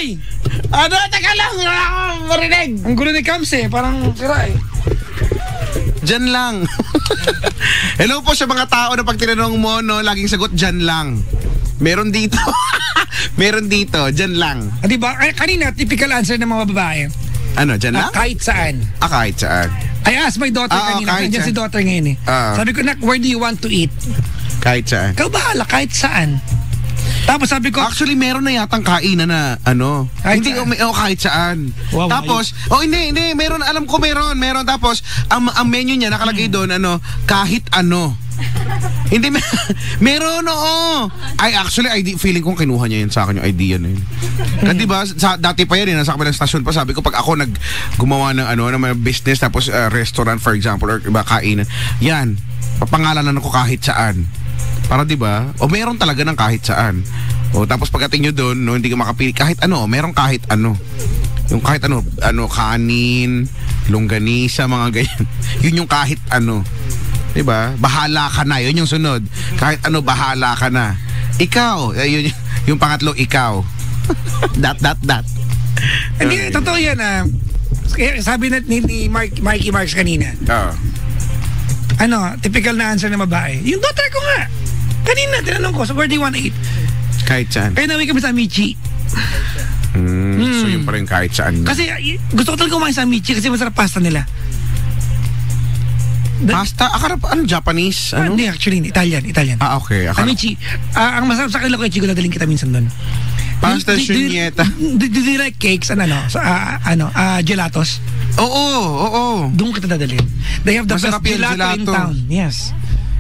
Ay! Ano? Teka lang! Wala akong marinig! Ang gulo ni Kams eh. Parang sira eh. Dyan lang. Hello po sa mga tao na pag tinanong mo, no, laging sagot, dyan lang. Meron dito. Meron dito, dyan lang. Diba? Kanina, typical answer ng mga babae. Ano, dyan lang? Kahit saan. Kahit saan. I asked my daughter kanina. Nandiyan si daughter ngayon eh. Sabi ko, nak, where do you want to eat? Kahit saan. Ikaw bahala, kahit saan. Tapos sabi ko, actually meron na yatang kainan na ano, kahit hindi kahit saan. Wow, tapos hindi meron, alam ko meron tapos ang menu niya nakalagay doon ano, kahit ano. Hindi meron feeling ko kinuha niya yun sa akin yung idea na yun. Kasi diba, dati pa yan nasa kabilang stasyon pa, sabi ko pag ako gumawa ng ano, ng business tapos restaurant for example or iba kainan, yan, papangalanan ako kahit saan. Para diba, meron talaga ng kahit saan. Tapos pagdating nyo doon, no, hindi ka makapili kahit ano, meron kahit ano. Yung kahit ano, kanin, longganisa, mga ganyan. Yun yung kahit ano. Diba? Bahala ka na, yun yung sunod. Kahit ano, bahala ka na. Ikaw, yun, yung pangatlo, ikaw. That. Hindi, totoo yan sabi ni Mikey Marks kanina. Ano, typical na answer ng babae. Yung daughter ko nga. Kanina, tinanong ko, so where do you want to eat? Kahit saan. Kaya namin kami sa Amici. So yun pa rin kahit saan. Kasi gusto ko talaga kumain sa Amici kasi masarap pasta nila. Pasta? Akala pa, Japanese? Ano? Hindi, actually, Italian. Okay. Amici. Ang masarap sa kanila ko, Chico, dadaling kita minsan doon. Pasta shunyeta. Do you like cakes and gelatos? Oo. Doon kita dadalhin. They have the masarap best gelato in town. Yes.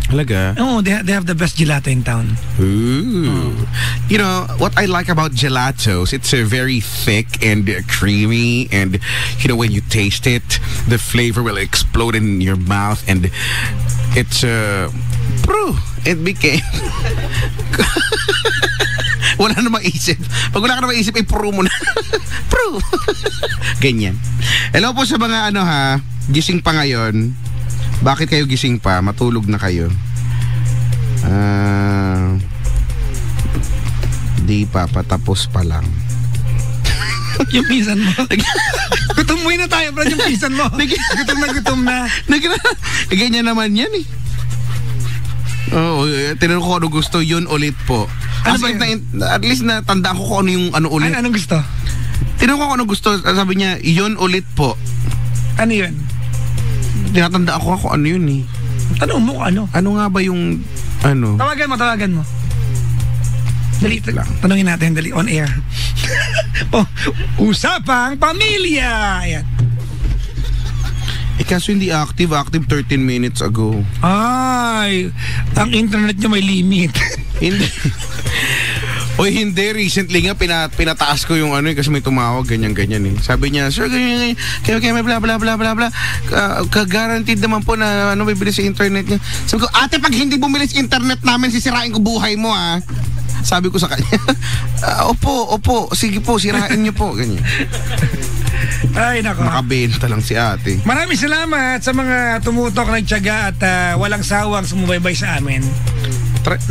Talaga? Oh, they have the best gelato in town. Ooh. You know, what I like about gelatos, it's very thick and creamy, and you know, when you taste it, the flavor will explode in your mouth, and it's it became wala na maisip. Pag wala ka na maisip, pro mo na. Pro. Ganyan. Hello po sa mga gising pa ngayon. Bakit kayo gising pa? Matulog na kayo. Di pa, patapos pa lang. Yung pisan mo. Gutom na tayo, bro, yung pisan mo. Gutom na. Ganyan naman yan eh. Oo, tinanong ko ano gusto, yun ulit po. Ano ba at least natandaan ko kung ano yung ano ulit. Anong gusto? Tinanong ko kung ano gusto, sabi niya, yun ulit po. Ano yun? Tinatandaan ko kung ano yun eh. Tanong mo kung ano? Ano nga ba yung ano? Tawagan mo. Dali, tanongin natin, dali, on air. Usapang pamilya! Ayan. Kaso hindi active 13 minutes ago. Ay, ang internet niya may limit. Hindi. Hindi, recently nga pinataas ko yung kasi may tumawag ganyan eh. Sabi niya, sir, ganyan, kaya may bla bla bla bla bla. Guaranteed naman po na bibili sa internet niya. Sabi ko, ate, pag hindi bumili sa internet namin, sisirain ko buhay mo Sabi ko sa kanya, opo, sige po, sirain niyo po, ganyan. Ay, nako. Makabenta lang si ate. Maraming salamat sa mga tumutok, nagtiyaga at walang sawang sumubaybay sa amin.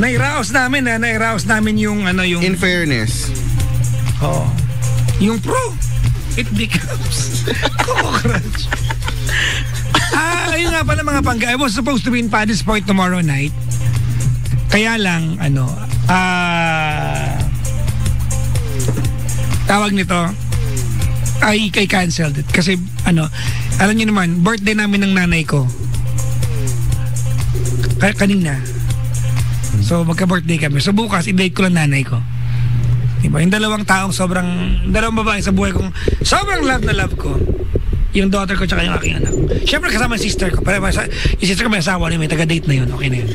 Nairaos namin yung in fairness. Oo. Yung pro, it becomes cockroach. Ayun nga pala mga pangga. I was supposed to be in Paddy's Point tomorrow night. Kaya lang, tawag nito, ay canceled it. Kasi, alam niyo naman, birthday namin ng nanay ko. Kanina. So, magka-birthday kami. So, bukas, i-date ko lang nanay ko. Diba? Yung dalawang babae sa buhay kong sobrang love na love ko. Yung daughter ko tsaka yung aking anak. Siyempre, kasama yung sister ko. Yung sister ko may asawa niya, may taga-date na yun. Okay na yun.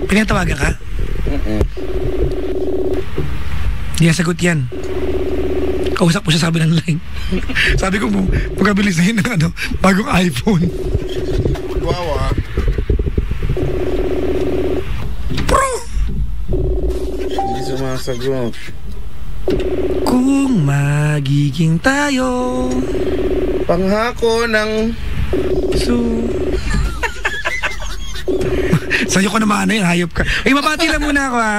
Pinatawagan ka? Hindi na sagot yan. Kausap mo siya, sabi ng line. Sabi ko mo, pagkabilis na yun ng bagong iPhone. Wow. Pro! Hindi sumasagot. Kung magiging tayo Panghako ng Sa'yo ko naman ano yun, hayop ka. Ay, mabati lang muna ako ha.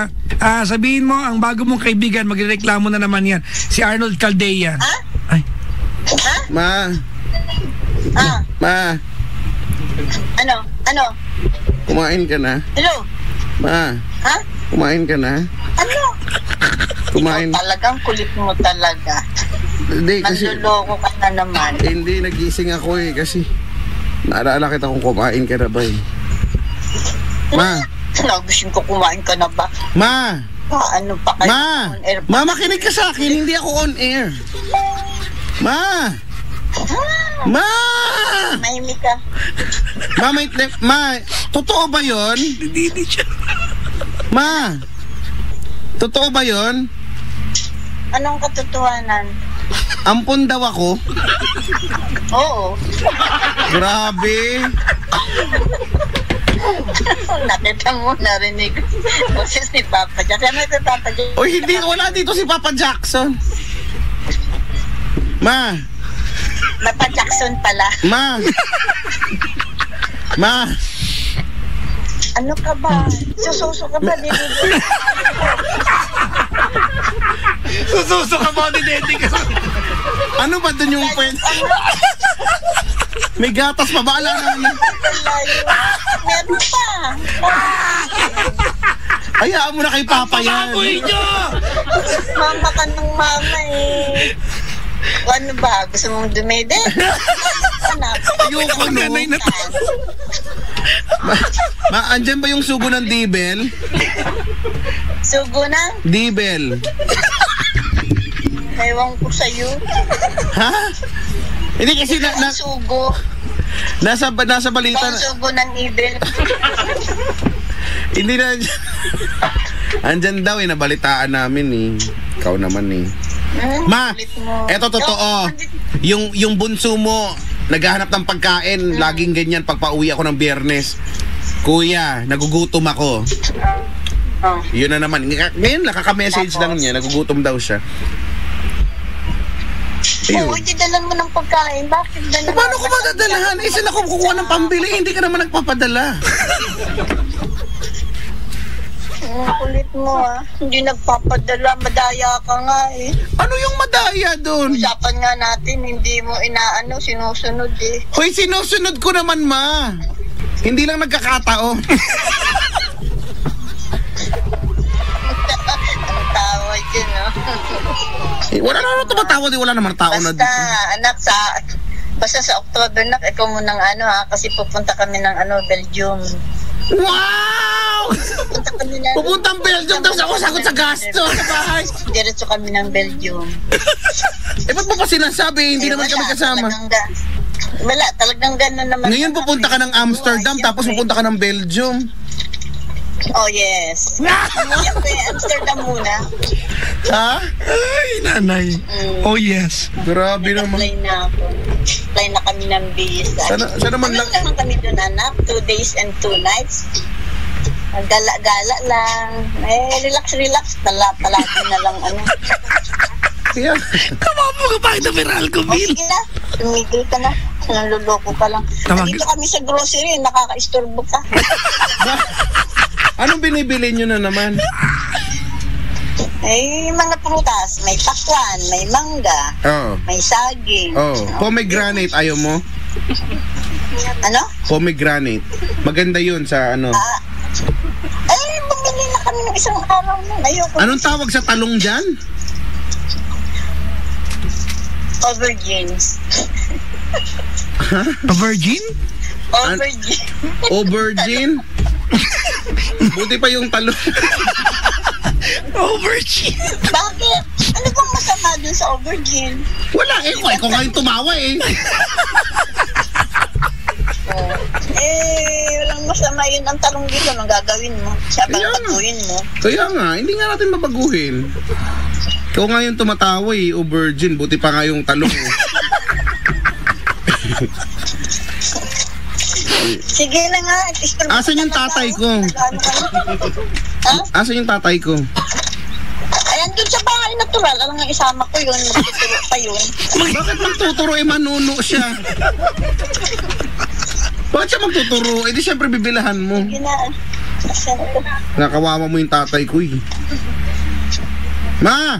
Sabihin mo, ang bago mong kaibigan, magreklamo na naman yan. Si Arnold Caldea. Ha? Ay, Ha? Ma. Ah, Ma. ano? Kumain ka na? Hello? Ma. Ha? Kumain ka na? Ano? Kumain. Ikaw talagang kulit mo talaga. Hindi kasi... Manluloko ka na naman. Hindi, nagising ako eh kasi... Naalala kita kung kumain ka na ba eh. Ma. Nagusin ko kumain ka na ba? Ma. Ano pa kayo? Ma. On air pa? Ma, makinig ka sa akin. Hindi ako on air. Ma. Ma. Mahimik ka. Ma, totoo ba yun? hindi siya. Ma. Totoo ba yun? Anong katotohanan? Ampun daw ako. Oo. Grabe. Nakita mo, narinig. Boses ni Papa Jack. Ano ito, Papa Jack? Oy, hindi, wala dito si Papa Jackson. Ma. Papa Jackson pala. Ma. Ma. Ano ka ba? Sususo ka ba? Sususo ka mo, didedi ka. Ano ba dun yung pwede? May gatas pa ba? Ala naman. Meron pa. Hayaan mo na kay Papa yan. Pamamoy nyo! Mama ka ng mama eh. Ano ba? Gusto mong dumede? Anak. Ayoko no. Nanay na to. Andyan ba yung sugo ng Dibel? Sugo na? Dibel. Ewan ko sa'yo. Ha? Hindi kasi Ang sugo. nasa balita Ang sugo ng ibel. hindi na andyan daw eh, nabalitaan namin eh. Ikaw naman eh. Ma, Kulit mo. eto totoo. Yung bunso mo, naghahanap ng pagkain, laging ganyan pag pauwi ako ng Biyernes. Kuya, nagugutom ako. Oh. Yun na naman. Ngayon, nakaka-message lang niya, nagugutom daw siya. Ayun. Oo, dalan mo ng pagkain. Bakit dalan? Paano ko madadalahan? Eh, sila ko kukuha ng pambili, hindi ka naman nagpapadala. Kulit mo ah. Hindi nagpapadala. Madaya ka nga eh. Ano yung madaya doon? Usapan nga natin, hindi mo inaano, sinusunod eh. Hoy, sinusunod ko naman, ma. Hindi lang nagkakataon. Ang tawa dyan ah. Wala naman tumatawad, wala naman tao na Basta, anak, basta sa October na, ikaw munang ano ha, kasi pupunta kami ng Belgium. Wow! Pupunta kami ng Pupuntang Belgium, tapos ako sagot sa gasto sa bahay. Diretso kami ng Belgium. Ba't mo pa sinasabi? Hindi naman kami kasama. Talagang gano'n naman. Ngayon pupunta ka ng Amsterdam, tapos pupunta ka ng Belgium. Oh, yes. Siyempre, Amsterdam muna. Ha? Ay, nanay. Oh, yes. Grabe naman. Apply na ako. Apply na kami ng visa. Sana man lang. Ano lang kami doon, anak? 2 days and 2 nights. Gala-gala lang. Relax. Palagi na lang, ano. Kaya, Kamamo ka pa ito, Meral ko, O, Bill. sige na. Tumigil ka na. Naluloko ka lang. Dito kami sa grocery. Nakaka-istorbo ka. anong binibili nyo na naman? Mga prutas. May pakwan, may mangga, Oo. may saging. Pomegranate, ayaw mo? Ano? Pomegranate. Maganda yun sa ano. Bumili na kami ng isang araw nun. Ayoko. Anong tawag sa talong dyan? Aubergines. A virgin? Aubergine. Aubergine? Buti pa yung talong. Oh, virgin. Bakit? Ano bang masama dun sa aubergine? Wala eh. Ikaw nga yung tumawa eh. Walang masama yun. Ang talong dito, anong gagawin mo? Siya bang Ayan. patuin mo? Kaya nga, hindi nga natin mabaguhin. Ikaw nga yung tumatawa eh, aubergine. Buti pa nga yung talong eh. Sige na nga. Asan yung tatay ko? Ha? Asan yung tatay ko? Ayan, dun sa bahay natural. Alam nga, isama ko yun. Magtuturo pa yun. Bakit magtuturo eh, manuno siya? Bakit siya magtuturo? Eh di syempre bibilahan mo. Sige na. Asan ito? Nakawawa mo yung tatay ko eh. Ma!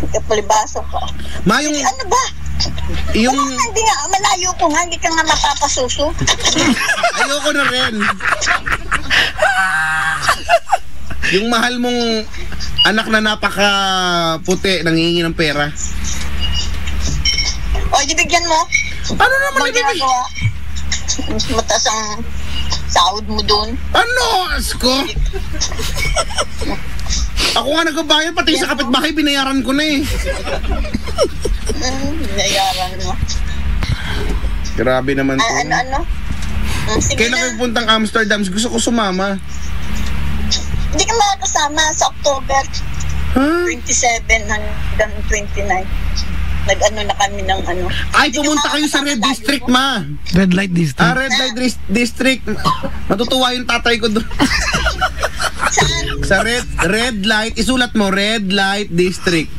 Kapalibasa pa. Ma, yung... Ano ba? Yung... Hindi nga, malayo ko nga, hindi ka nga mapapasuso. Ayoko na rin. Yung mahal mong anak na napaka-puti, nangihingi ng pera. O, ibigyan mo. Ano naman ibibigay? Ginagawa. Mas mataas ang sahod mo doon. Ano? Asko? Ako nga nagbabayad, pati sa kapitbahay, binayaran ko na eh. Binayaran mo. Grabe naman to. Ano? Sige Kailan na. kayo puntang Amsterdam? Gusto ko sumama. Hindi ka makakasama sa October Ha? 27 hanggang 29. Nag-ano na kami ng ano. Ay, pumunta kayo sa Red District, ma. Red light district. Red Light District. Matutuwa yung tatay ko doon. Saan? Sa Red Light, isulat mo, Red Light District.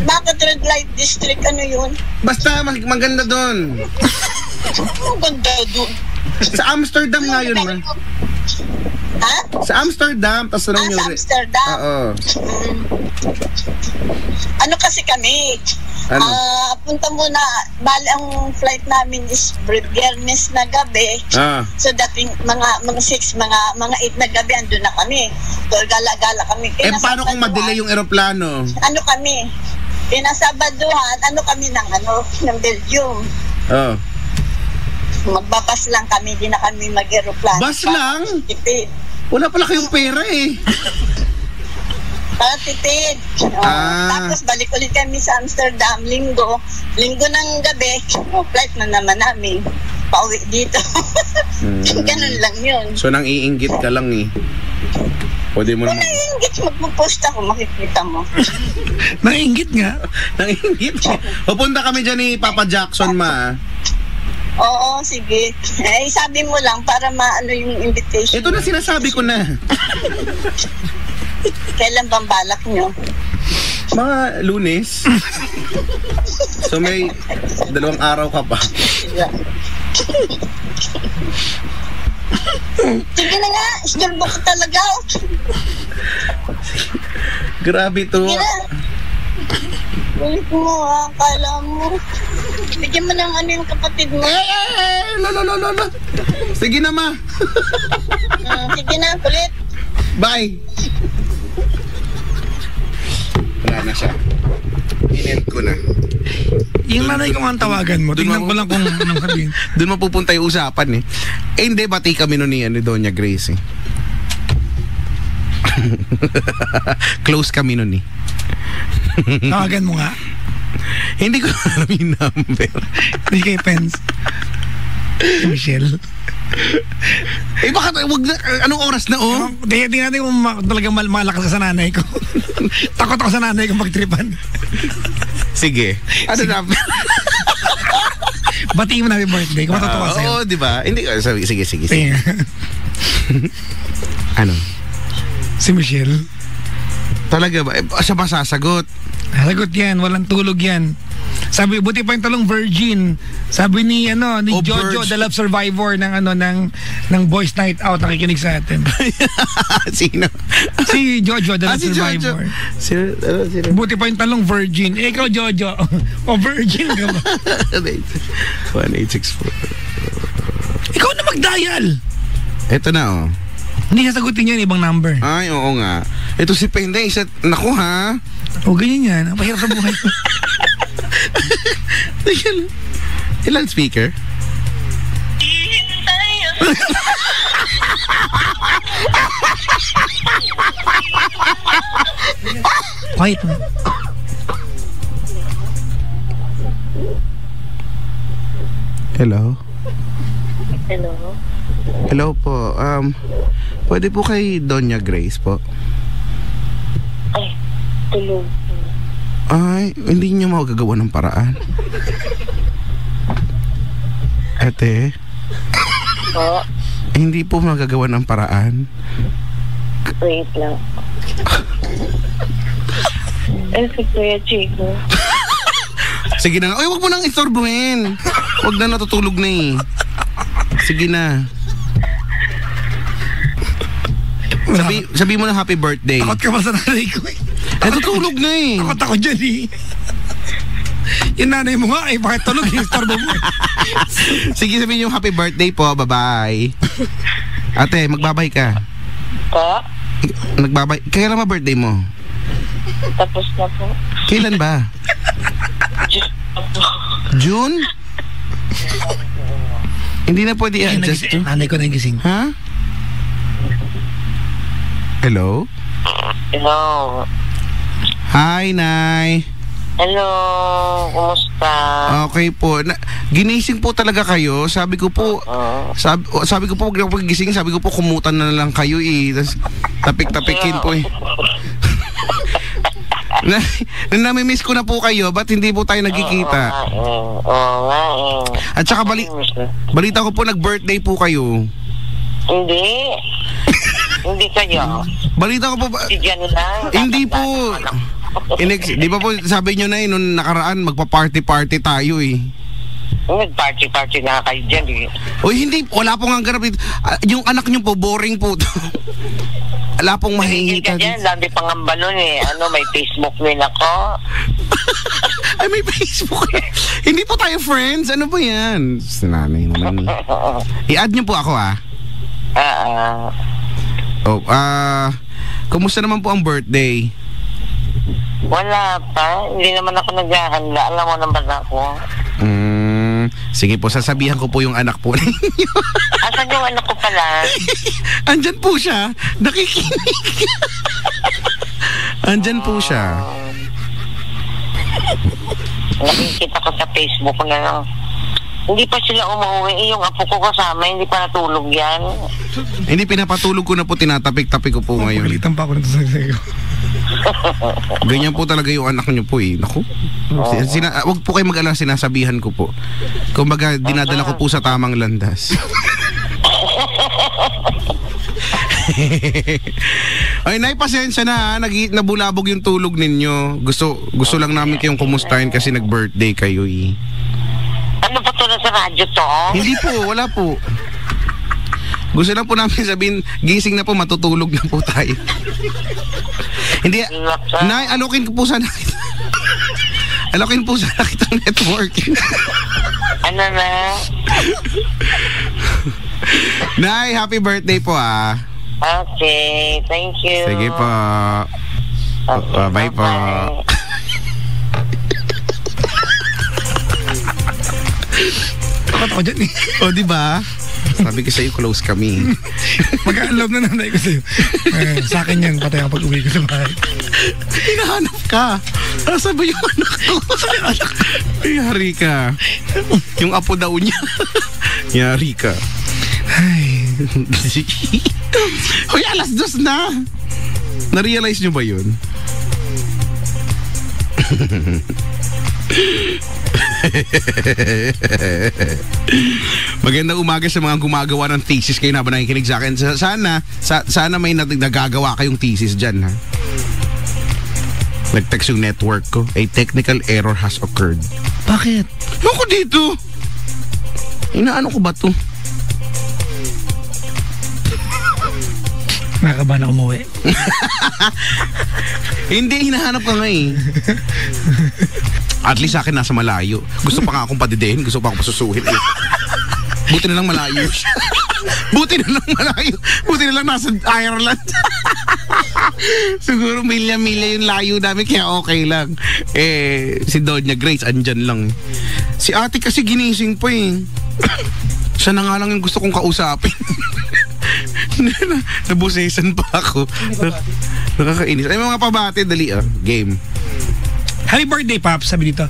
Bakit Red Light District? Ano yun? Basta, maganda doon. Ang ganda doon. Sa Amsterdam nga yun, ma. Ha? Sa Amsterdam, tapos Sa Amsterdam? Oo. Ano kasi kami? Ano? Punta muna. Bali, ang flight namin is Biyernes na gabi. So dating mga 6, mga 8 na gabi andun na kami. So gala-gala kami. Paano kung ma-delay yung eroplano? Ano kami? Pinasabaduhan, kami ng Belgium. Oh. Magbabas lang kami, di na kami mag-aeroplano. Bus lang? Tipid. Wala pala kayong pera eh. Para tipid. Tapos balik ulit kami sa Amsterdam, linggo ng gabi, flight na naman namin. Pauwi dito. Ganun lang yun. So nang iinggit ka lang eh. Pwede mo Kung naman. naiingit, magpo-post ako, makikita mo. Nainggit nga. Nang iinggit. Pupunta kami dyan ni Papa Jackson, ma. Oo, sige. Sabi mo lang para maano yung invitation. Ito na sinasabi ko na. Kailan bang balak nyo? Mga Lunes. So may 2 araw ka pa. Sige na nga, istorbo ko talaga. Grabe to. Sige na. Ulit mo ha, kala mo. Bigyan mo ng yung kapatid mo. Lolo. Sige na, ma. Sige na, kulit. Bye. Wala na siya. Inend ko na. Yung nanay ko nga ang tawagan mo. Tingnan ko lang kung anong sabihin. Doon mapupunta yung usapan eh. Hindi, bati kami nun ni Doña Grace eh. Close kami nun eh. Tawagan mo nga. Hindi ko alam yung number. Hindi kay Pence. Si Michelle. Bakit? Wag na, anong oras na oh? Tingnan natin kung talagang malakas ka sa nanay ko. Takot ako sa nanay ko magtripan. Sige. Ano number? Batiin mo na yung birthday kung matutuwa sa'yo. Oo, di ba? Hindi, sige. Tingnan. Ano? Si Michelle. Talaga ba? Siya ba sasagot? Sagot yan, walang tulog yan. Sabi, buti pa yung talong virgin. Sabi ni Jojo, Virgin. the love survivor ng Boys Night Out, nakikinig sa atin. Sino? Si Jojo, the love si survivor. Jojo. Sino? Buti pa yung talong virgin. Ikaw, Jojo. O virgin ka ba? 1864. Ikaw na mag-dial. Ito na oh. Hindi sasagutin yan, ibang number. Ay, oo nga. Ito si Pende, naku ha. O ganyan yan, ang pahirap sa buhay. Ilan speaker? Quiet mo. Hello? Hello? Hello po. Pwede po kay Doña Grace po? Ay, tulog. Ay, hindi niyo magagawa ng paraan. Ate, Po, hindi po magagawa ng paraan. wait lang. Si Kuya Chico. Sige na. Ay, wag mo nang istorbuhin. Wag na, natutulog na eh. Sige na. Sabi mo na happy birthday. Takot ka ba sa nanay ko eh? Natutulog na eh. Takot ako dyan eh. Yung nanay mo nga eh, bakit tulog yung storbo mo eh. Sige, sabihin yung happy birthday po. Bye-bye. Ate, magbabay ka. Po? Nagbabay. Kailan ba birthday mo? Tapos na po. Kailan ba? June? Hindi na pwede Ay, i-adjust to. nanay ko nagising. Ha? Hello? Hello. Hi, Nay. Hello. Kumusta? Okay po. Ginising po talaga kayo. Sabi ko po, sabi ko po, huwag na po gising. Sabi ko po, kumutan na lang kayo eh. Tas, tapik-tapikin po eh. Namimiss ko na po kayo. Ba't hindi po tayo nagkikita? Oo nga eh. At saka balita ko po, nag-birthday po kayo. Hindi. Hindi kayo. Balita ko po ba? Si Jan lang. Hindi po. Di ba po sabi nyo na eh, nung nakaraan magpa-party-party tayo eh. Nag-party-party na kayo dyan eh. Uy, hindi. Wala pong ang ganap. Yung anak nyo po, boring po. Wala pong mahingita. Hindi ka dyan. Dami pang ang balon eh. May Facebook din ako. Ay, may Facebook. Hindi po tayo friends. Ano ba yan? Sinanay naman. I-add nyo po ako ah. Kumusta naman po ang birthday? Wala pa. Hindi naman ako naghahanda. Alam mo naman ako. Sige po, sasabihan ko po yung anak po ninyo. Asan yung anak ko pala? Andyan po siya. Nakikinig. Andyan po siya. Nakikita ko sa Facebook na lang. Hindi pa sila umuwi. Yung apo ko kasama, hindi pa natulog yan. Hindi, pinapatulog ko na po. Tinatapik-tapik ko po ngayon. Pagalitan pa ako nito sa sa'yo. Ganyan po talaga yung anak niyo po eh. Naku. Wag po kayo mag-alala, sinasabihan ko po. Kumbaga, dinadala ko po sa tamang landas. Ay, Nay, pasensya na ha. Nabulabog yung tulog ninyo. Gusto lang namin kayong kumustahin kasi nag-birthday kayo eh. Ano ba ito na sa radyo to? Hindi po, wala po. Gusto lang po namin sabihin, gising na po, matutulog na po tayo. Hindi, Nay, alokin ko po sana kita. Alokin po sana kitang network. Ano na? Nay, happy birthday po ah. Okay, thank you. Sige po. Okay, Bye po. Takot ako dyan eh. O, diba? Sabi ko sa'yo, close kami. Mag-alab na nanay ko sa'yo. Sa akin yan, patay ako pag-uwi ko sa bahay. Hinahanap ka. Asa ba yung anak ko? Ay, yari ka. Yung apo daw niya. Yari ka. Ay. Hoy, 2:00 na. Na-realize nyo ba yun? Magandang umaga sa mga gumagawa ng thesis kayo na ba nakikinig sa akin. Sana may nagagawa kayong thesis dyan ha. Nag-text yung network ko. A technical error has occurred. Bakit? Ako dito. Inaano ko ba to? Nakakabahan ako umuwi. Hindi, hinahanap ka nga eh. At least sa akin nasa malayo. Gusto pa nga akong padidihin. Gusto pa akong pasusuhin eh. Buti na lang malayo siya. Buti na lang malayo. Buti na lang nasa Ireland. Siguro milya-milya yung layo namin kaya okay lang. Si Doña Grace andyan lang. Si ate kasi ginising pa eh. Siya na nga lang yung gusto kong kausapin. Nabusesan pa ako. Nakakainis. Ay mga pabate, dali game. Happy birthday, Pops. Sabi dito,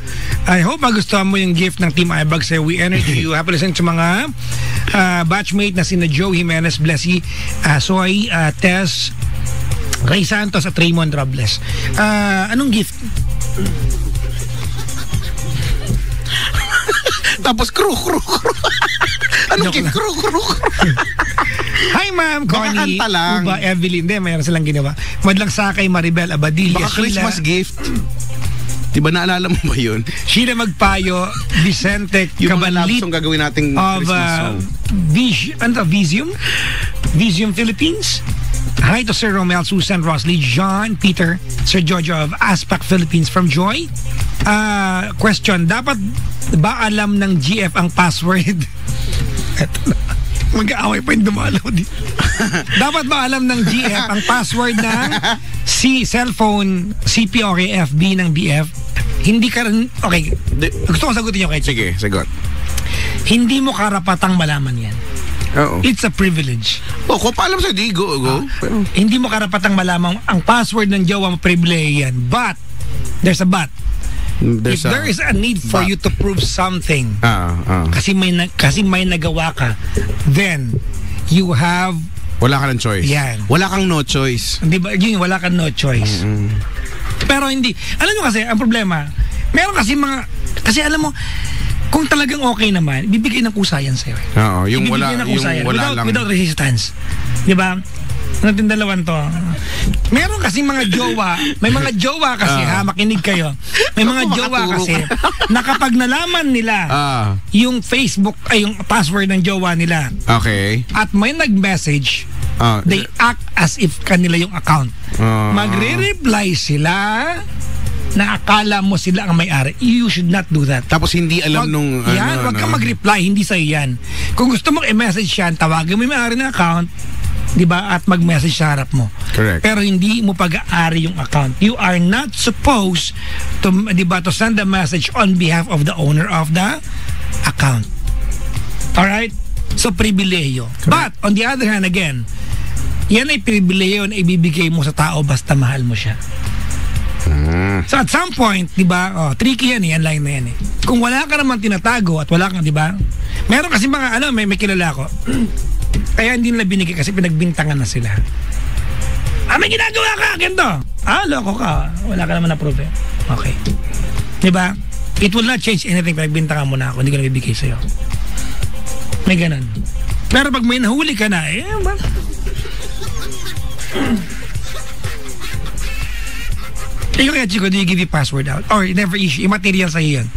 I hope magustuhan mo yung gift ng Team iBag sa'yo. We energy you. Happy listen sa mga batchmate na sina Joe Jimenez, Blessy, Soy, Tess, Ray Santos at Raymond Robles. Anong gift? Tapos crew. Anong gift? Crew. Hi ma'am, Connie, Uba, Evelyn. Hindi, mayroon silang ginawa. Madlang Sakay, Maribel, Abadilla, baka Christmas gift. Diba naalala mo ba yun? Sheila Magpayo, Vicente yung mga love Cabanlit song gagawin nating of Christmas song. Visium Philippines. Hi to Sir Romel, Susan, Rosley, John, Peter, Sir Jojo of Aspac Philippines from Joy. Question, dapat ba alam ng GF ang password? Eto na. Mag-aaway pa yung dumalaw dito. Dapat ba alam ng GF ang password ng cellphone, CP o FB ng BF? Hindi ka rin, okay, gusto ko sagutin yung kay Chico. Sige, sagot. Hindi mo karapatang malaman yan. Oo. It's a privilege. Kung paalam sa di, go. Pero, Hindi mo karapatang malaman ang password ng jowa mo, privilege yan. But, there's a but. If there is a need for you to prove something, kasi may nagawa ka, then you have, wala ka ng choice. Yan. Wala kang no choice. Di ba? Yun, wala kang no choice. Pero hindi. Alam nyo kasi, ang problema, meron kasi alam mo, kung talagang okay naman, bibigay ng kusa yan sa'yo. Oo, yung Ibibigay wala, ng kusa yung yan, wala lang. without resistance. Di ba? Natin dalawan to. Meron kasi mga jowa, may mga jowa kasi makinig kayo. May mga jowa kasi na kapag nalaman nila yung Facebook ay yung password ng jowa nila. Okay. At may nag-message, they act as if kanila yung account. Magre-reply sila na akala mo sila ang may-ari. You should not do that. Tapos hindi alam nung wag kang mag-reply, hindi sa'yo yan. Kung gusto mong i-message yan, tawagin mo yung may-ari ng account, di ba? At mag-message sa harap mo. Correct. Pero hindi mo pag-aari yung account. You are not supposed to, di ba, to send a message on behalf of the owner of the account. Alright? So, pribileyo. But, on the other hand, again, yan ay pribileyo na ibibigay mo sa tao basta mahal mo siya. So, at some point, di ba, tricky yan lang na yan eh. Kung wala ka naman tinatago at wala kang, di ba, meron kasi mga, may kilala ko, kaya hindi nila binigay kasi pinagbintangan na sila. May ginagawa ka, ganito. Loko ka. Wala ka naman na-prove eh. Okay. Diba? It will not change anything. Pinagbintangan mo na ako. Hindi ko na bibigay sa'yo. May ganun. Pero pag may nahuli ka na, ba? Ikaw kaya, Chico, do you give your password out? Or never issue? Immaterial sa'yo yan?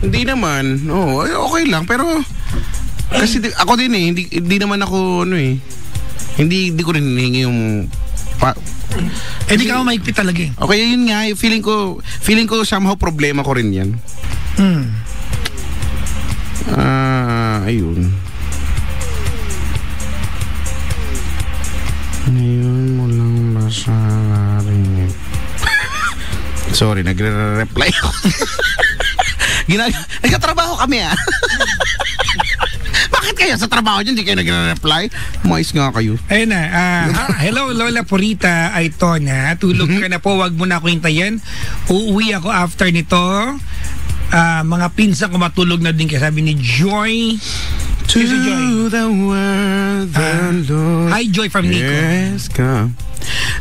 Hindi naman. Okay lang. Pero kasi ako din hindi naman ako hindi ko rin hinihingi yung hindi ka maigpit talaga eh. Okay, yun nga, feeling ko somehow problema ko rin yan. Ayun. Ngayon mo lang masarinig. Sorry, nagre-reply ako. Nagkatrabaho kami Bakit kayo sa trabaho dyan, hindi kayo nagre-reply? Mais nga kayo. Ayun na. Hello, Lola Purita Aitona. Tulog ka na po. Wag mo na ako hintayin. Uuwi ako after nito. Mga pinsan ko matulog na din. Kaya sabi ni Joy. To Joy. The world, the Lord. Hi, Joy from Nico. Yes, come.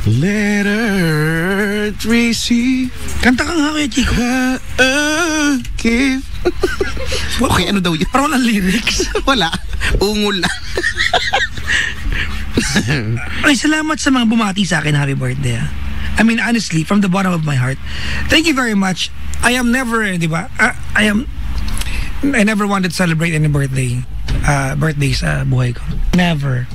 Let earth receive. Kanta ka nga kaya, Chico. Give. Okay, ano daw yun? Parang walang lyrics. Wala. Ungol lang. Ay, salamat sa mga bumati sa akin. Happy birthday. I mean, honestly, from the bottom of my heart, thank you very much. I am never, di ba? I never wanted to celebrate any birthday sa buhay ko. Never.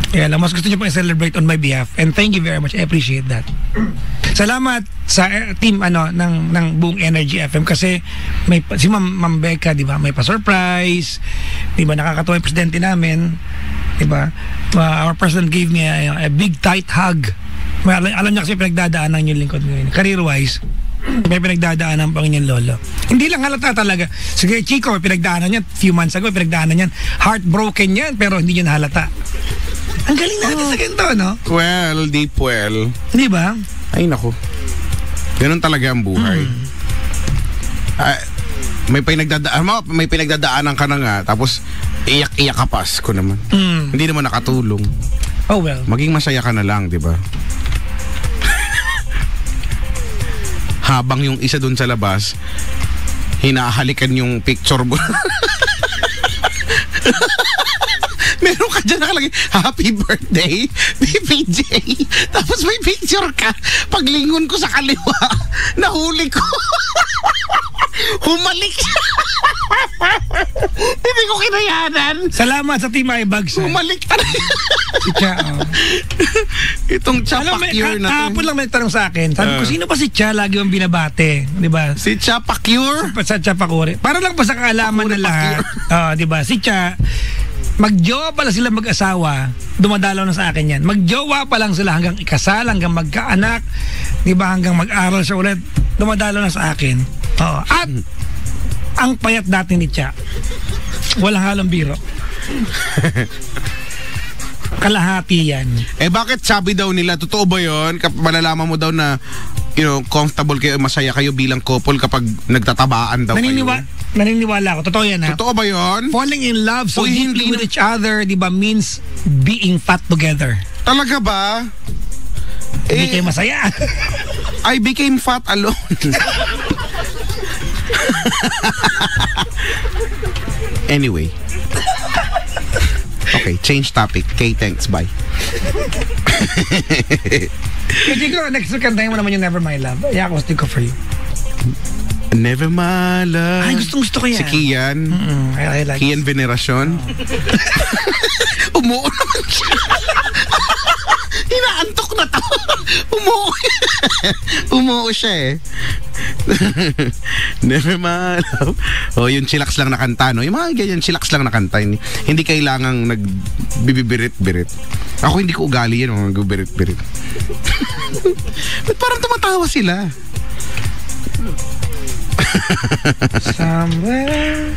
Kaya lang, mas gusto nyo pang i-celebrate on my behalf. And thank you very much. I appreciate that. Salamat sa team ng buong Energy FM kasi may si Ma'am Becca, di ba? May pa-surprise. Di ba? Nakakatuwa yung presidente namin. Di ba? Our president gave me a big tight hug. Alam niya kasi pinagdadaanan yung lingkod ngayon. Career-wise, may pinagdadaanan pang inyong lolo. Hindi lang halata talaga. Sige, Chico, pinagdaanan yan. Few months ago, pinagdaanan yan. Heartbroken yan, pero hindi yan halata. Ang galing natin sa ganito, no? Well, deep well. Di ba? Ay, naku. Ganun talaga ang buhay. May pinagdadaanan ka na nga, tapos iyak-iyak ka Pasko naman. Hindi naman nakatulong. Oh well. Maging masaya ka na lang, di ba? Habang yung isa dun sa labas, hinahalikan yung picture mo. Meron ka dyan nakalagay, happy birthday, PPJ. Tapos may picture ka. Paglingon ko sa kaliwa, nahuli ko. Humalik. Hindi ko kinayanan. Salamat sa Team iBags. Humalik. Si Cha, oh. Itong Cha Alam, Pacure na kahapon to. lang may tanong sa akin. Sabi ko, sino ba si Cha lagi yung binabate? Di ba? Si Cha Pacure? Sa Cha Pacure. Para lang pa sa kaalaman ng lahat. Di ba? Si Cha, magjowa pala sila mag-asawa, dumadalaw na sa akin yan. Magjowa pa lang sila hanggang ikasal, hanggang magkaanak, di ba? Hanggang mag-aral siya ulit, dumadalaw na sa akin. Oo. At, ang payat dati ni Cha, walang halong biro. Kalahati yan. Bakit sabi daw nila, totoo ba yun? Malalaman mo daw na, comfortable kayo, masaya kayo bilang couple kapag nagtatabaan daw kayo. Naniniwala ako. Totoo yan, ha? Totoo ba yun? Falling in love so deeply with each other, di ba, means being fat together. Talaga ba? Hindi kayo masaya. I became fat alone. Anyway. Okay, change topic. Okay, thanks. Bye. Kasi ko, next week, kantahin mo naman yung Never My Love. Yeah, ako, stick ko for you. Never my love. Ay, gusto ko yan. Si Kian. I like Kian Veneracion. Umuo naman siya. Inaantok na to. Umuo siya eh. Never my love. Yung chillax lang na kanta, no? Yung mga ganyan, chillax lang na kanta. Hindi kailangang nagbibibirit-birit. Ako hindi ko ugali yan, mga bibirit-birit. Ba't parang tumatawa sila? Somewhere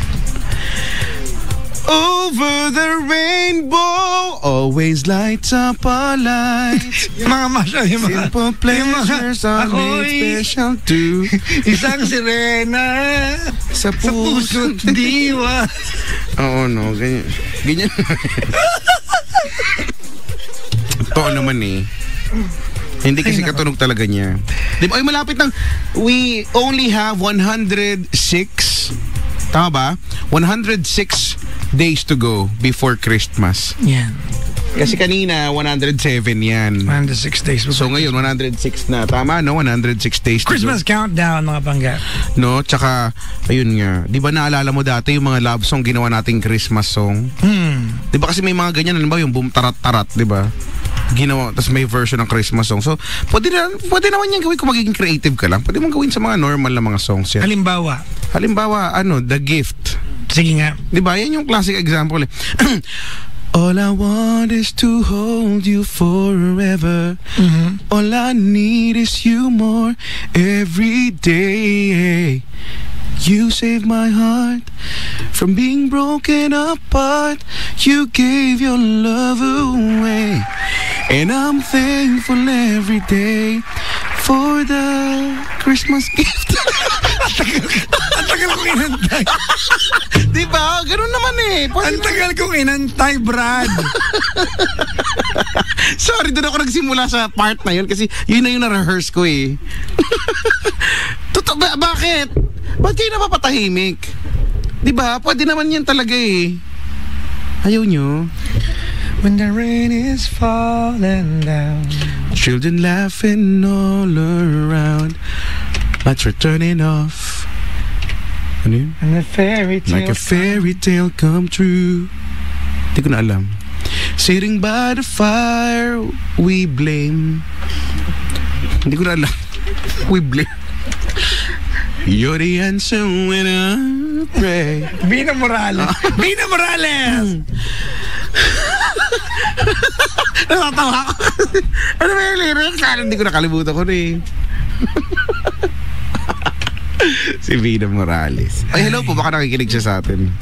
over the rainbow always lights up a light. Yung mga masya, yung mga Simple pleasures are made special too. Isang sirena Sa sa puso't diwa. Oo, no, ganyan. Ganyan. Ito naman eh. Hindi kasi katunog talaga niya. Di ba? Ay, malapit ng... We only have 106... Tama ba? 106 days to go before Christmas. Yan. Kasi kanina, 107 yan. 106 days. So ngayon, 106 na. Tama, no? 106 days to Christmas countdown, mga pangga. No? Tsaka, ayun nga. Di ba naalala mo dati yung mga love song ginawa nating Christmas song? Di ba kasi may mga ganyan, ano ba? Yung boom tarat-tarat, di ba? Ginawa, tapos may version ng Christmas song. So, pwede naman yan gawin kung magiging creative ka lang. Pwede mo gawin sa mga normal na mga songs yan. Halimbawa, The Gift. Sige nga. Di ba? Yan yung classic example eh. All I want is to hold you forever. All I need is you more every day. You saved my heart from being broken apart. You gave your love away. And I'm thankful every day for the Christmas gift. Ang tagal kong inantay. Diba? Ganun naman eh. Ang tagal kong inantay, Brad. Sorry, doon ako nagsimula sa part na yun kasi yun na yung na-rehearse ko eh. Bakit? Ba't kayo napapatahimik? Diba? Pwede naman yan talaga eh. Ayaw nyo? When the rain is falling down, children laughing all around, lights are turning off. Ano yun? and the fairy tale Like a fairy tale come true. Hindi ko na alam. Sitting by the fire, we blame. Hindi ko na alam. We blame. You're the answer when I pray. Bina Morales. Bina Morales! Natatawa ako. Ano ba yung lyrics? Hindi ko nakalimutan ko na eh. Si Vida Morales. Ay, hello po. Baka nakikinig siya sa atin.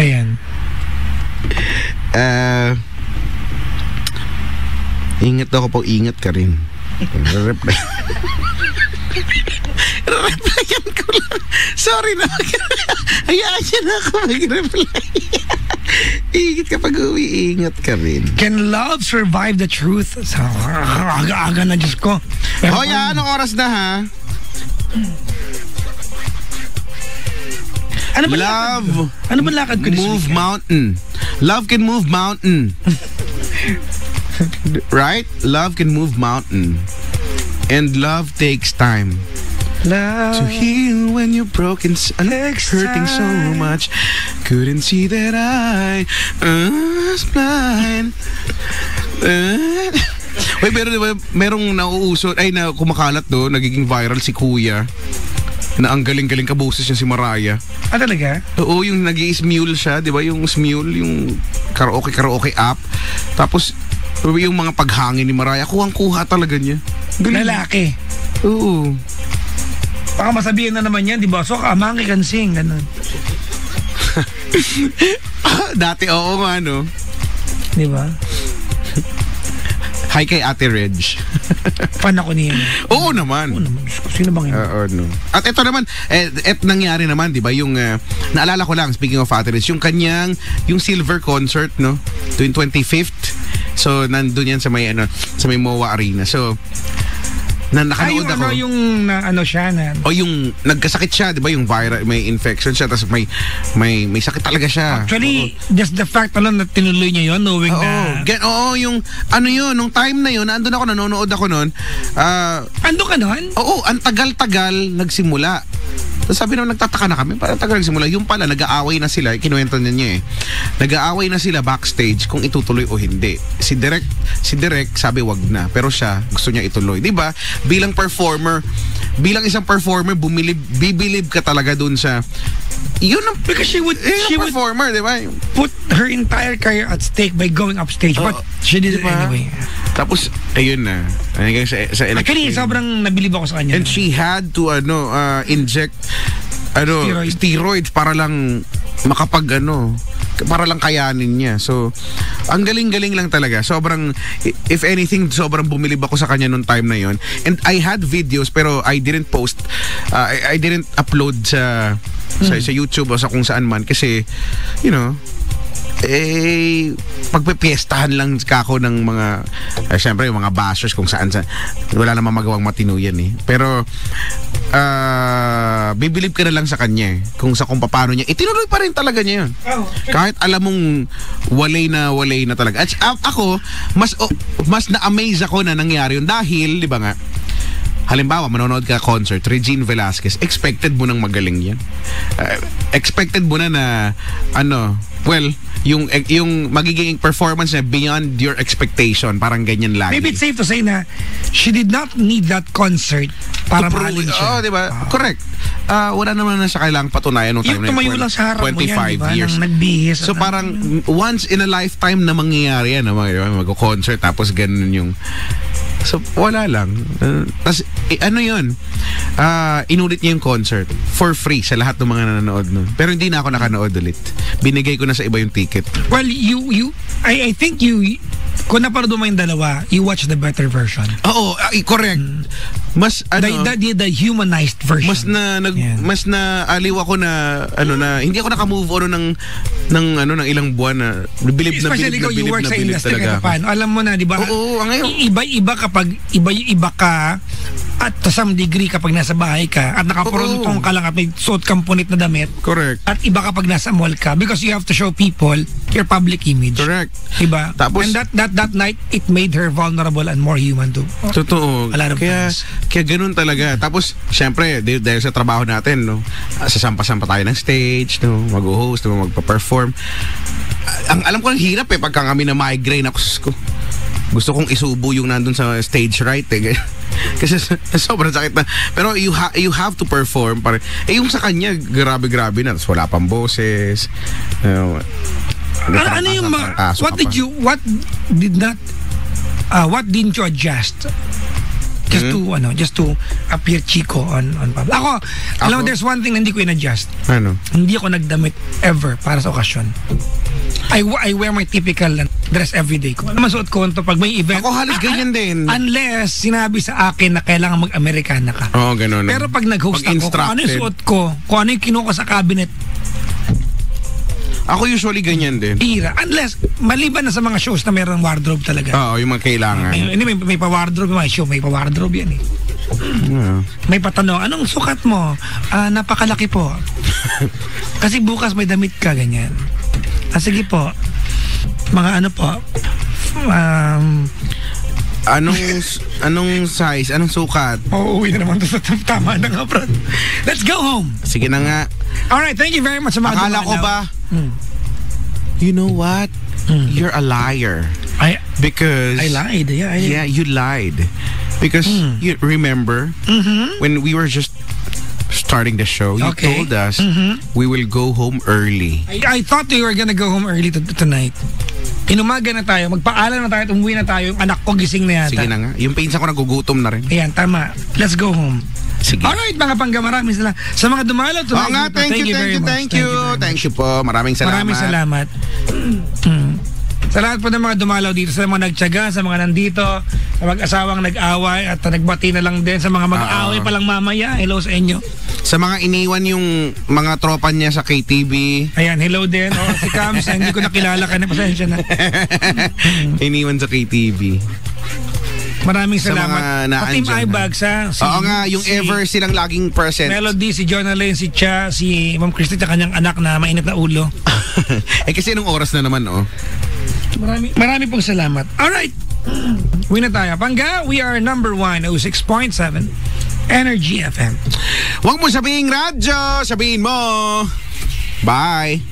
Ayan. Ingat ako po. Ingat ka rin. Reply. Replyan ko lang. Sorry na. Hayaan niya na ako mag-reply. Ingat kapag uwi, ingat ka rin. Can love survive the truth? Aga-aga na, Diyos ko. Hoy, anong oras na ha? Ano ba Love Ano ba lakad ko this move weekend? mountain. Love can move mountain. Right? Love can move mountain. And love takes time. Love To heal when you're broken and takes hurting so time. much. Couldn't see that I was blind. Uy, pero diba, merong nauuso, na kumakalat do, nagiging viral si Kuya. Na ang galing-galing kaboses niya si Mariah. Ah, talaga? Oo, yung nag-i-smule siya, di ba? Yung smule, yung karaoke app. Tapos, yung mga paghangin ni Mariah, kuhang-kuha talaga niya. Lalaki. Oo. Baka masabihin na naman yan, di ba? So, amangi can sing, ganun. Dati, oo nga, no? Di ba? Hi kay Ate Reg. Fan ako niya. Oo naman. Oo naman. Sino bang yun? Oo, no. At ito naman, nangyari naman, di ba, yung, naalala ko lang, speaking of Ate Reg, yung kanyang, yung silver concert, no? 25th. So, nandun yan sa may MOA Arena. So, nakanood ako. Yung siya na. O yung nagkasakit siya, 'di ba? Yung viral, may infection siya, tapos may sakit talaga siya. Actually, just the fact na tinuloy niya 'yon, knowing na. Yung nung time na 'yon, andun ako, nanonood ako noon. Ando ka noon? Oo, ang tagal-tagal nagsimula. Tapos sabi naman, nagtataka na kami, parang tagal nagsimula. Yung pala, nag-aaway na sila, kinuwento niya nag-aaway na sila backstage kung itutuloy o hindi. Si Direk sabi wag na, pero siya gusto niya ituloy. 'Di ba? Bilang isang performer, bibilib ka talaga dun sa because she would performer, 'di ba? Put her entire career at stake by going upstage, but she did it anyway. Tapos ayun na. Hanggang sa actually, sobrang nabilib ako sa kanya. And she had to inject steroids para lang para lang kayanin niya. So, ang galing-galing lang talaga. Sobrang, if anything, sobrang bumilib ako sa kanya nung time na yon. And I had videos pero I didn't post, I didn't upload sa YouTube o sa kung saan man kasi, pagpipiestahan lang kako ng mga syempre yung mga bashers kung saan wala namang magawang matino yan pero bibilib ka na lang sa kanya kung paano niya itinuloy pa rin talaga niya yun. Kahit alam mong walay na talaga. At ako mas na-amaze ako na nangyari yun dahil di ba nga, halimbawa, manonood ka concert, Regine Velasquez, expected mo nang magaling yan. Expected mo na yung magiging performance na beyond your expectation, parang ganyan lagi. Maybe it's safe to say na she did not need that concert para mahalin siya. Oh, di ba? Correct. Wala naman na siya kailangang patunayan nung time na tumayo lang sa harap mo yan, diba? years. Nang nagbihis. So parang once in a lifetime na mangyayari yan, mag-concert tapos ganun yung. So, wala lang. Tapos, yun? Inulit niya yung concert for free sa lahat ng mga nanonood nun. Pero hindi na ako nakanood ulit. Binigay ko na sa iba yung ticket. Well, I think kung napanood mo yung dalawa, you watch the better version. Oo, correct. Mas the humanized version. Mas na aliw ako na hindi ako naka-move on ng ilang buwan na bilib na especially kung you work sa industry ka paano. Alam mo na, di ba? Oo, ngayon. Iba kapag iba ka at to some degree kapag nasa bahay ka at nakapuruntong ka lang at may suot kang punit na damit. Correct. At iba kapag nasa mall ka because you have to show people your public image. Correct. Diba? Tapos, and that night, it made her vulnerable and more human too. Totoo. Kaya ganun talaga. Tapos, syempre, dahil sa trabaho natin, sasampa-sampa tayo ng stage, mag-host, magpa-perform. Ang alam ko, ang hirap pagka kami na migraine ako. Gusto kong isubo yung nandun sa stage right kasi sobrang sakit na. Pero you have to perform yung sa kanya grabe na, tapos wala pang boses. What didn't you adjust just to appear chico on public? Alam mo, there's one thing na hindi ko in-adjust. Hindi ako nagdamit ever para sa okasyon. I wear my typical dress every day ko. Masuot ko ito pag may event. Ako halos ganyan din. Unless sinabi sa akin na kailangan mag-Amerikana ka. Oo, ganun. Pero pag nag-host ako, kung ano yung suot ko, kung ano yung kinuha ko sa cabinet, ako usually ganyan din. Unless, maliban na sa mga shows na mayroong wardrobe talaga. Oo, yung mga kailangan. May pa-wardrobe, may show, may pa-wardrobe yan eh. May patanong, anong sukat mo? Napakalaki po. Kasi bukas may damit ka, ganyan. Sige po. Mga po. Anong size? Anong sukat? Uwi na naman to sa tama na nga, bro. Let's go home. Sige na nga. Alright, thank you very much sa mga akala ko ba? You know what? You're a liar. Because I lied. Yeah, you lied. Because you remember when we were just starting the show, you told us we will go home early. I thought we were gonna go home early tonight. Inumaga na tayo, magpaalam na tayo, umuwi na tayo. Yung anak ko gising na yata. Sige na nga. Yung pinsan ko nagugutom na rin. Ayan, tama. Let's go home. Sige. Alright, mga pangga, maraming salamat. Sa mga dumalaw tonight. nga, thank you very much. Thank you po. Maraming salamat. Maraming salamat. Sa lahat po ng mga dumalaw dito, sa mga nagtiyaga, sa mga nandito, sa mag-asawang nag-away at nagbati na lang din, sa mga mag-away pa lang mamaya, hello sa inyo. Sa mga iniwan yung mga tropa niya sa KTV. Ayan, hello din. Si Kams, hindi ko nakilala ka na, pasensya na. Iniwan sa KTV. Maraming salamat. Sa Team iBags, ha? Oo nga, yung ever silang laging present. Melody, si Jonalyn, si Cha, si Ma'am Christy, at kanyang anak na mainit na ulo. Kasi anong oras na naman, Marami pong salamat. Alright. Uwi na tayo. Pangga, we are number 1, 06.7 Energy FM. Huwag mo sabihin radyo, sabihin mo. Bye.